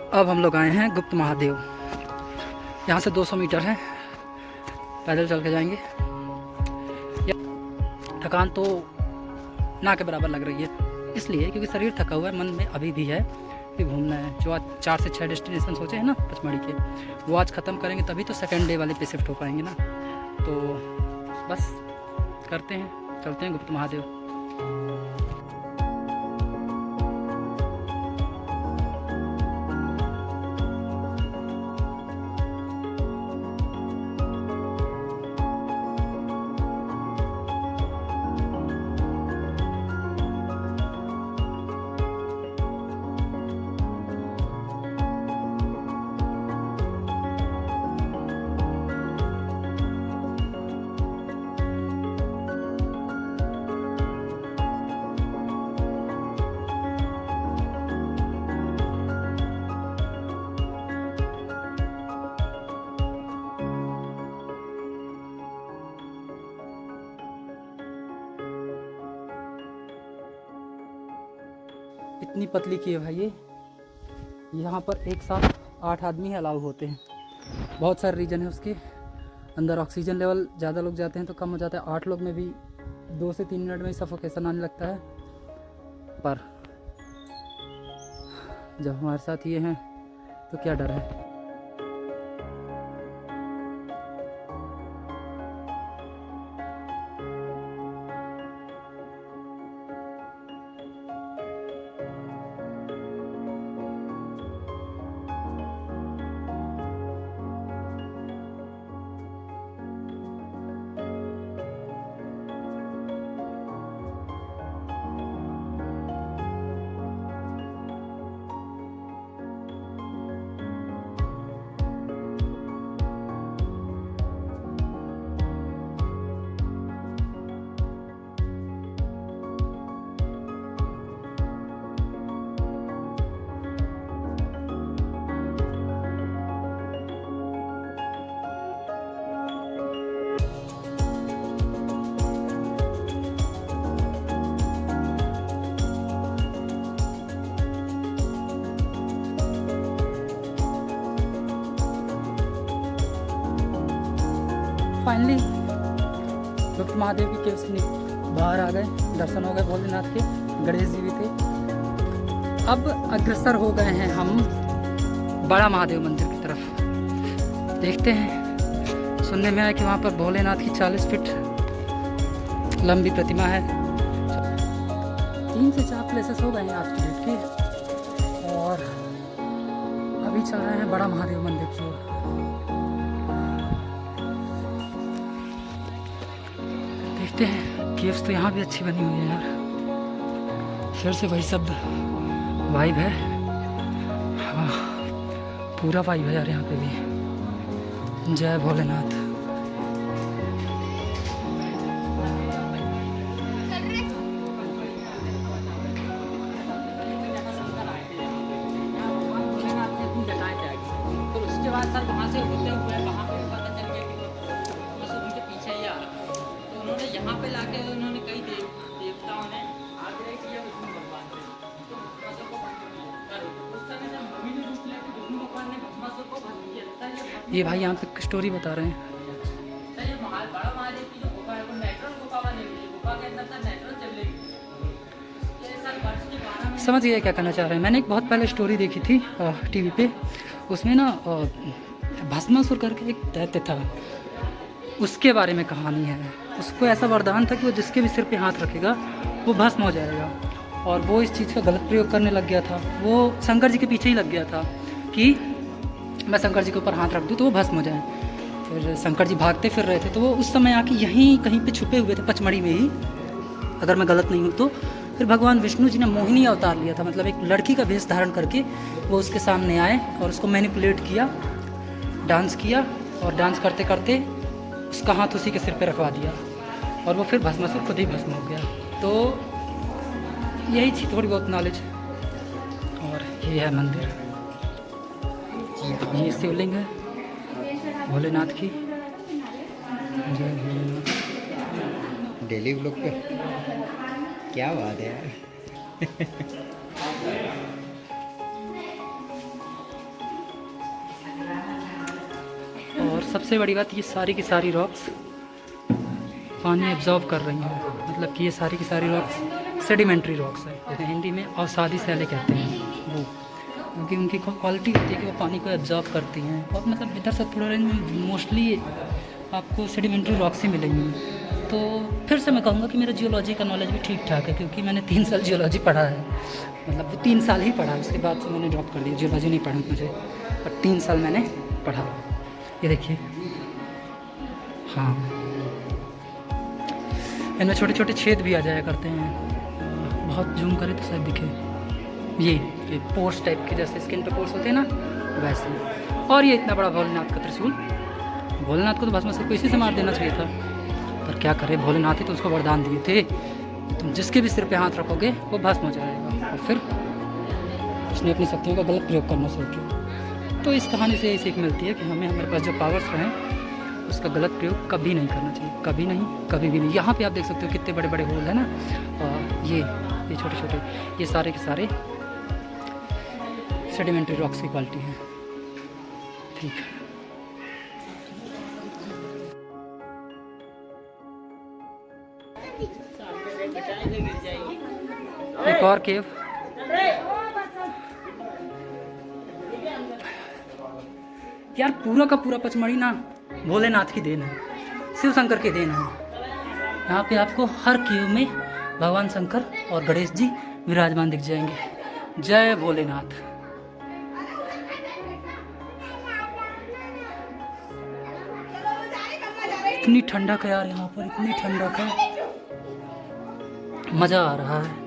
अब हम लोग आए हैं गुप्त महादेव। यहाँ से 200 मीटर है, पैदल चल के जाएंगे। थकान तो ना के बराबर लग रही है, इसलिए क्योंकि शरीर थका हुआ है, मन में अभी भी है कि घूमना है। जो आज 4 से 6 डेस्टिनेशन सोचे हैं ना पचमढ़ी के, वो आज ख़त्म करेंगे तभी तो सेकेंड डे वाले पे शिफ्ट हो पाएंगे ना। तो बस करते हैं, चलते हैं गुप्त महादेव। इतनी पतली की है भाई ये। यहाँ पर एक साथ 8 आदमी अलाउ होते हैं। बहुत सारे रीज़न है उसके अंदर। ऑक्सीजन लेवल ज़्यादा लोग जाते हैं तो कम हो जाता है। 8 लोग में भी 2 से 3 मिनट में ही सफोकेशन आने लगता है। पर जब हमारे साथ ये हैं तो क्या डर है। फाइनली गुप्त महादेव की केव्स में बाहर आ गए, दर्शन हो गए भोलेनाथ के। गणेश जी भी थे। अब अग्रसर हो गए हैं हम बड़ा महादेव मंदिर की तरफ। देखते हैं, सुनने में आया कि वहाँ पर भोलेनाथ की 40 फीट लंबी प्रतिमा है। 3 से 4 प्लेसेस हो गए हैं आज की डेट के, और अभी चल रहे हैं बड़ा महादेव मंदिर की ओर। देखते हैं, केव्स तो यहाँ भी अच्छी बनी हुई है यार। फिर से वही सब वाइब है। हाँ, पूरा वाइब है यार यहाँ पे भी। जय भोलेनाथ। तो उसके बाद सर वहाँ से होते हुए वहाँ पे पता चल गया कि बस उनके पीछे ही आ रहा। तो उन्होंने यहाँ पे लाके उन्होंने कई देवताओं ने आग्रह किया विष्णु भगवान से, तो भस्मासुर को उस समय जब नवी ने रूप लिया तो विष्णु भगवान ने भस्मासुर को भस्म किया। ये भाई यहाँ पे स्टोरी बता रहे हैं। ये बड़ा महादेव की जो गुफा है वो नेचुरल गुफा बनी हुई है। गुफा के अंदर नेचुरल चलेगी। समझ गया क्या कहना चाह रहे हैं। मैंने एक बहुत पहले स्टोरी देखी थी टीवी पे। उसमें ना भस्मासुर करके एक दैत्य था, उसके बारे में कहानी है। उसको ऐसा वरदान था कि वो जिसके भी सिर पे हाथ रखेगा वो भस्म हो जाएगा, और वो इस चीज़ का गलत प्रयोग करने लग गया था। वो शंकर जी के पीछे ही लग गया था कि मैं शंकर जी के ऊपर हाथ रख दूँ तो वो भस्म हो जाए। फिर शंकर जी भागते फिर रहे थे, तो वो उस समय आके यहीं कहीं पे छुपे हुए थे, पचमढ़ी में ही, अगर मैं गलत नहीं हूँ तो। फिर भगवान विष्णु जी ने मोहिनी अवतार लिया था, मतलब एक लड़की का वेश धारण करके वो उसके सामने आए और उसको मैनिपुलेट किया, डांस किया, और डांस करते करते उसका हाथ उसी के सिर पे रखवा दिया, और वो फिर भस्मासुर खुद ही भस्म हो गया। तो यही थी थोड़ी बहुत नॉलेज। और ये है मंदिर, ये शिवलिंग है भोलेनाथ की। जय भोलेनाथ। डेली व्लॉग पे क्या बात है यार। सबसे बड़ी बात, ये सारी की सारी रॉक्स पानी एब्जॉर्ब कर रही हैं। मतलब कि ये सारी की सारी रॉक्स सेडिमेंट्री रॉक्स है, जैसे हिंदी में अवसादी सैले कहते हैं वो, क्योंकि उनकी क्वालिटी होती है कि वो पानी को एब्जॉर्ब करती हैं। और मतलब इधर से थोड़ा रेंज में मोस्टली आपको सेडिमेंट्री रॉक्स ही मिलेंगी। तो फिर से मैं कहूँगा कि मेरा जियोलॉजी का नॉलेज भी ठीक ठाक है, क्योंकि मैंने 3 साल जियोलॉजी पढ़ा है। मतलब वो 3 साल ही पढ़ा, उसके बाद से मैंने ड्रॉप कर लिया, जियोलॉजी नहीं पढ़ी मुझे, और 3 साल मैंने पढ़ा। ये देखिए, हाँ, इनमें छोटे छोटे छेद भी आ जाया करते हैं, बहुत जूम करें तो शायद दिखे। ये पोर्स टाइप के, जैसे स्किन पे पोर्स होते हैं ना, वैसे। और ये इतना बड़ा भोलेनाथ का त्रिशूल, भोलेनाथ को तो भस्मासुर को इसी से मार देना चाहिए था, पर क्या करे, भोलेनाथ ही तो उसको वरदान दिए थे, तुम जिसके भी सिर पे हाथ रखोगे वो भस्म हो जाएगा। और फिर उसने अपनी शक्तियों का गलत प्रयोग करना शुरू किया। तो इस कहानी से यही सीख मिलती है कि हमें हमारे पास जो पावर्स रहें उसका गलत प्रयोग कभी नहीं करना चाहिए, कभी नहीं, कभी भी नहीं। यहाँ पे आप देख सकते हो कितने बड़े बड़े होल है ना, ये छोटे छोटे, ये सारे के सारे सेडिमेंट्री रॉक्स की क्वालिटी है। ठीक है, एक और केव, यार पूरा का पूरा पचमढ़ी ना भोलेनाथ की देन है, शिव शंकर की देन है। यहाँ पे आपको हर केव में भगवान शंकर और गणेश जी विराजमान दिख जाएंगे। जय भोलेनाथ। इतनी ठंडक है यार यहाँ पर, इतनी ठंडक है, मज़ा आ रहा है।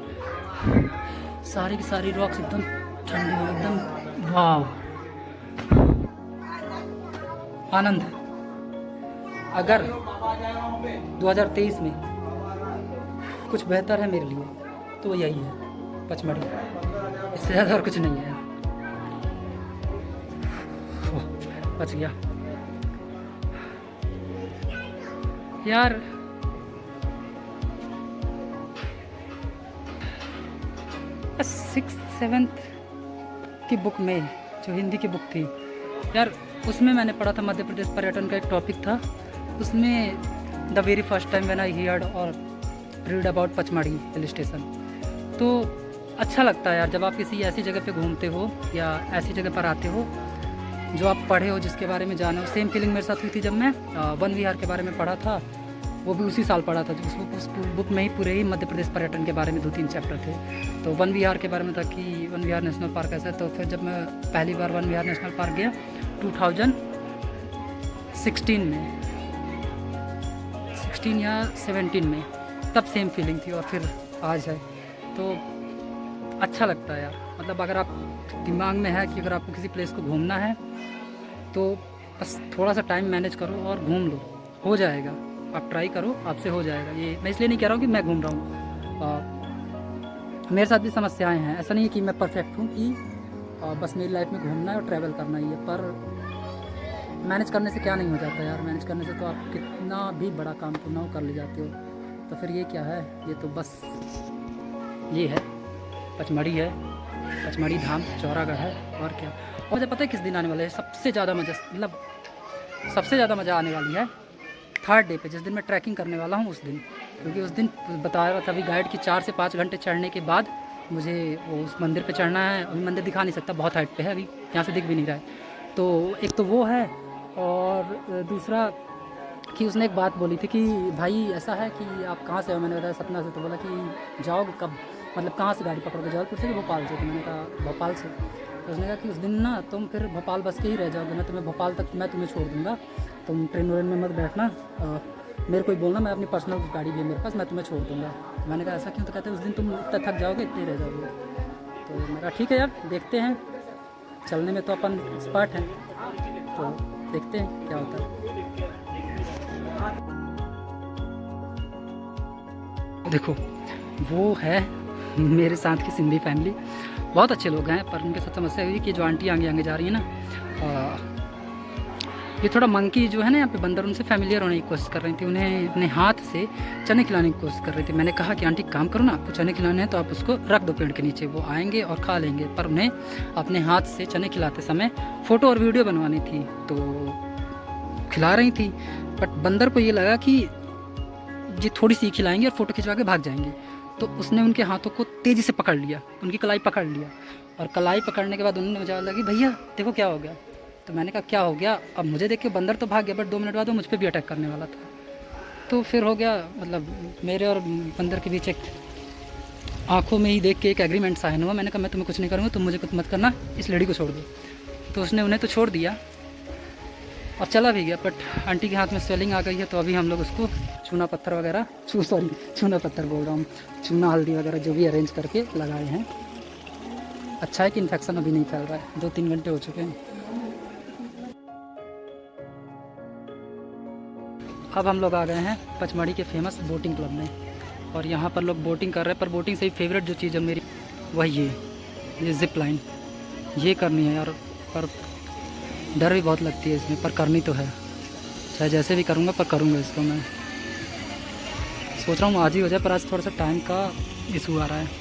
सारी की सारी रॉक्स एकदम ठंडी है, एकदम वाव, आनंद। अगर 2023 में कुछ बेहतर है मेरे लिए तो वो यही है, पचमढ़ी, इससे ज़्यादा और कुछ नहीं है। बच गया यार। सिक्स सेवन्थ की बुक में, जो हिंदी की बुक थी यार, उसमें मैंने पढ़ा था, मध्य प्रदेश पर्यटन का एक टॉपिक था, उसमें the very first time when I heard और read about Pachmarhi hill station. तो अच्छा लगता है यार, जब आप किसी ऐसी जगह पे घूमते हो या ऐसी जगह पर आते हो जो आप पढ़े हो, जिसके बारे में जाने हो। सेम फीलिंग मेरे साथ हुई थी जब मैं वन विहार के बारे में पढ़ा था, वो भी उसी साल पढ़ा था। उस बुक में ही पूरे ही मध्य प्रदेश पर्यटन के बारे में 2-3 चैप्टर थे। तो वन विहार के बारे में था कि वन विहार नेशनल पार्क ऐसा है। तो फिर जब मैं पहली बार वन विहार नेशनल पार्क गया 2016 में, 16 या 17 में, तब सेम फीलिंग थी और फिर आज है। तो अच्छा लगता है यार। मतलब अगर आप दिमाग में है कि अगर आपको किसी प्लेस को घूमना है तो बस थोड़ा सा टाइम मैनेज करो और घूम लो, हो जाएगा। आप ट्राई करो, आपसे हो जाएगा। ये मैं इसलिए नहीं कह रहा हूँ कि मैं घूम रहा हूँ, मेरे साथ भी समस्याएं हैं। ऐसा नहीं है कि मैं परफेक्ट हूँ कि बस मेरी लाइफ में घूमना है और ट्रैवल करना ही है, पर मैनेज करने से क्या नहीं हो जाता यार। मैनेज करने से तो आप कितना भी बड़ा काम क्यों ना हो कर ले जाते हो। तो फिर ये क्या है, ये तो बस ये है, पचमढ़ी है, पचमढ़ी धाम, चौरागढ़ है, और क्या। और मुझे पता है किस दिन आने वाला है सबसे ज़्यादा मज़ा, मतलब सबसे ज़्यादा मज़ा आने वाली है 3rd डे पे, जिस दिन मैं ट्रैकिंग करने वाला हूँ उस दिन। क्योंकि उस दिन बता रहा था अभी गाइड की 4 से 5 घंटे चढ़ने के बाद मुझे उस मंदिर पे चढ़ना है। अभी मंदिर दिखा नहीं सकता, बहुत हाइट पे है, अभी यहाँ से दिख भी नहीं रहा है। तो एक तो वो है, और दूसरा कि उसने एक बात बोली थी कि भाई ऐसा है कि आप कहाँ से हो। मैंने बताया सतना से। तो बोला कि जाओगे कब, मतलब कहाँ से गाड़ी पकड़ोगे, जबलपुर से कि भोपाल से। तो मैंने कहा भोपाल से। तो उसने कहा कि उस दिन ना तुम फिर भोपाल बस के ही रह जाओगे, मैं तुम्हें भोपाल तक मैं तुम्हें छोड़ दूँगा, तुम ट्रेन व्रेन में मत बैठना, मेरे को ही बोलना, मैं अपनी पर्सनल गाड़ी भी है मेरे पास, मैं तुम्हें छोड़ दूँगा। मैंने कहा ऐसा क्यों। तो कहते हैं उस दिन तुम इतना थक जाओगे, इतने रह जाओगे। तो मैंने कहा ठीक है यार, देखते हैं, चलने में तो अपन एक्सपर्ट हैं, तो देखते हैं क्या होता है। देखो वो है मेरे साथ की सिंधी फैमिली, बहुत अच्छे लोग हैं, पर उनके साथ समस्या हुई कि जो आंटी आगे आगे जा रही है ना, ये थोड़ा मंकी जो है ना यहाँ पे बंदर, उनसे फैमिलियर होने की कोशिश कर रही थी। उन्हें अपने हाथ से चने खिलाने की कोशिश कर रही थी। मैंने कहा कि आंटी काम करो ना, आपको चने खिलाने हैं तो आप उसको रख दो पेड़ के नीचे, वो आएंगे और खा लेंगे। पर उन्हें अपने हाथ से चने खिलाते समय फ़ोटो और वीडियो बनवानी थी। तो खिला रही थी, बट बंदर को ये लगा कि ये थोड़ी सी खिलाएंगे और फ़ोटो खिंचवा के भाग जाएंगे। तो उसने उनके हाथों को तेज़ी से पकड़ लिया, उनकी कलाई पकड़ लिया, और कलाई पकड़ने के बाद उन्होंने मुझे बोला कि भैया देखो क्या हो गया। तो मैंने कहा क्या हो गया। अब मुझे देख के बंदर तो भाग गया, बट 2 मिनट बाद वो मुझ पर भी अटैक करने वाला था। तो फिर हो गया, मतलब मेरे और बंदर के बीच एक आंखों में ही देख के एक एग्रीमेंट साइन हुआ। मैंने कहा मैं तुम्हें कुछ नहीं करूँगा, तुम मुझे कुछ मत करना, इस लेडी को छोड़ दो। तो उसने उन्हें तो छोड़ दिया और चला भी गया, बट आंटी के हाथ में स्वेलिंग आ गई है। तो अभी हम लोग उसको चूना पत्थर वगैरह चूना पत्थर बोल रहा हूँ, चूना हल्दी वगैरह जो भी अरेंज करके लगाए हैं। अच्छा है कि इन्फेक्शन अभी नहीं फैल रहा है, 2-3 घंटे हो चुके हैं। अब हम लोग आ गए हैं पचमढ़ी के फेमस बोटिंग क्लब में, और यहाँ पर लोग बोटिंग कर रहे हैं। पर बोटिंग से ही फेवरेट जो चीज़ है मेरी वही ये ज़िप लाइन, ये करनी है यार। पर डर भी बहुत लगती है इसमें, पर करनी तो है, चाहे जैसे भी करूँगा पर करूँगा इसको। मैं सोच रहा हूँ आज ही हो जाए, पर आज थोड़ा सा टाइम का इशू आ रहा है।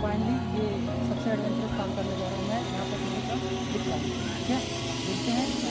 फाइनली ये सबसे एडवेंचरस काम करने जा रहा हूँ मैं, यहाँ पर का दिखता है। ठीक है, देखते हैं